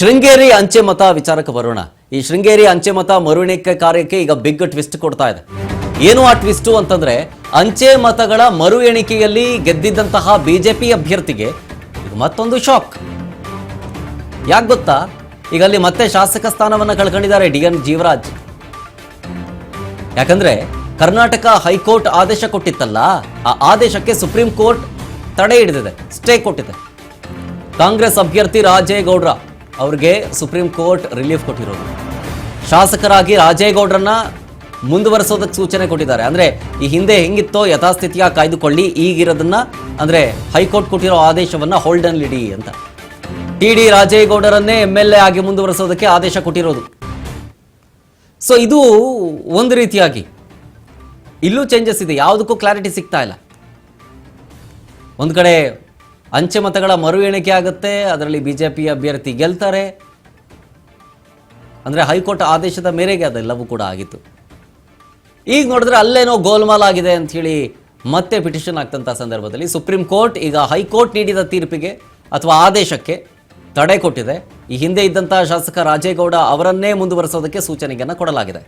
ಶೃಂಗೇರಿ ಅಂಚೆ ಮತ ವಿಚಾರಕ್ಕೆ ಬರೋಣ. ಈ ಶೃಂಗೇರಿ ಅಂಚೆ ಮತ ಮರುಎಣಿಕೆ ಕಾರ್ಯಕ್ಕೆ ಈಗ ಬಿಗ್ ಟ್ವಿಸ್ಟ್ ಕೊಡ್ತಾ ಇದೆ. ಏನು ಆ ಟ್ವಿಸ್ಟು ಅಂತಂದ್ರೆ, ಅಂಚೆ ಮತಗಳ ಮರು ಎಣಿಕೆಯಲ್ಲಿ ಗೆದ್ದಿದ್ದಂತಹ ಬಿಜೆಪಿ ಅಭ್ಯರ್ಥಿಗೆ ಈಗ ಮತ್ತೊಂದು ಶಾಕ್. ಯಾಕೆ ಗೊತ್ತಾ? ಈಗ ಅಲ್ಲಿ ಮತ್ತೆ ಶಾಸಕ ಸ್ಥಾನವನ್ನು ಕಳ್ಕೊಂಡಿದ್ದಾರೆ DN ಜೀವರಾಜ್. ಯಾಕಂದ್ರೆ ಕರ್ನಾಟಕ ಹೈಕೋರ್ಟ್ ಆದೇಶ ಕೊಟ್ಟಿತ್ತಲ್ಲ, ಆ ಆದೇಶಕ್ಕೆ ಸುಪ್ರೀಂ ಕೋರ್ಟ್ ತಡೆ ಹಿಡಿದಿದೆ, ಸ್ಟೇ ಕೊಟ್ಟಿದೆ. ಕಾಂಗ್ರೆಸ್ ಅಭ್ಯರ್ಥಿ ರಾಜೇಗೌಡ್ರ ಅವ್ರಿಗೆ ಸುಪ್ರೀಂ ಕೋರ್ಟ್ ರಿಲೀಫ್ ಕೊಟ್ಟಿರೋದು. ಶಾಸಕರಾಗಿ ರಾಜೇಗೌಡ್ರನ್ನ ಮುಂದುವರೆಸೋದಕ್ಕೆ ಸೂಚನೆ ಕೊಟ್ಟಿದ್ದಾರೆ. ಅಂದ್ರೆ ಈ ಹಿಂದೆ ಹೆಂಗಿತ್ತೋ ಯಥಾಸ್ಥಿತಿಯ ಕಾಯ್ದುಕೊಳ್ಳಿ, ಈಗಿರೋದನ್ನ ಅಂದ್ರೆ ಹೈಕೋರ್ಟ್ ಕೊಟ್ಟಿರೋ ಆದೇಶವನ್ನ ಹೋಲ್ಡನ್ ಇಡಿ ಅಂತ. TD ರಾಜೇಗೌಡರನ್ನೇ MLA ಆಗಿ ಮುಂದುವರೆಸೋದಕ್ಕೆ ಆದೇಶ ಕೊಟ್ಟಿರೋದು. ಸೊ ಇದು ಒಂದು ರೀತಿಯಾಗಿ ಇಲ್ಲೂ ಚೇಂಜಸ್ ಇದೆ, ಯಾವುದಕ್ಕೂ ಕ್ಲಾರಿಟಿ ಸಿಗ್ತಾ ಇಲ್ಲ. ಒಂದು ಕಡೆ ಅಂಚೆ ಮತಗಳ ಮರು ಎಣಿಕೆ ಆಗುತ್ತೆ, ಅದರಲ್ಲಿ ಬಿಜೆಪಿ ಅಭ್ಯರ್ಥಿ ಗೆಲ್ತಾರೆ. ಅಂದರೆ ಹೈಕೋರ್ಟ್ ಆದೇಶದ ಮೇರೆಗೆ ಅದೆಲ್ಲವೂ ಕೂಡ ಆಗಿತ್ತು. ಈಗ ನೋಡಿದ್ರೆ ಅಲ್ಲೇನೋ ಗೋಲ್ಮಾಲ್ ಆಗಿದೆ ಅಂಥೇಳಿ ಮತ್ತೆ ಪಿಟಿಷನ್ ಆಗ್ತಂಥ ಸಂದರ್ಭದಲ್ಲಿ ಸುಪ್ರೀಂ ಕೋರ್ಟ್ ಈಗ ಹೈಕೋರ್ಟ್ ನೀಡಿದ ತೀರ್ಪಿಗೆ ಅಥವಾ ಆದೇಶಕ್ಕೆ ತಡೆ ಕೊಟ್ಟಿದೆ. ಈ ಹಿಂದೆ ಇದ್ದಂಥ ಶಾಸಕ ರಾಜೇಗೌಡ ಅವರನ್ನೇ ಮುಂದುವರೆಸೋದಕ್ಕೆ ಸೂಚನೆಯನ್ನು ಕೊಡಲಾಗಿದೆ.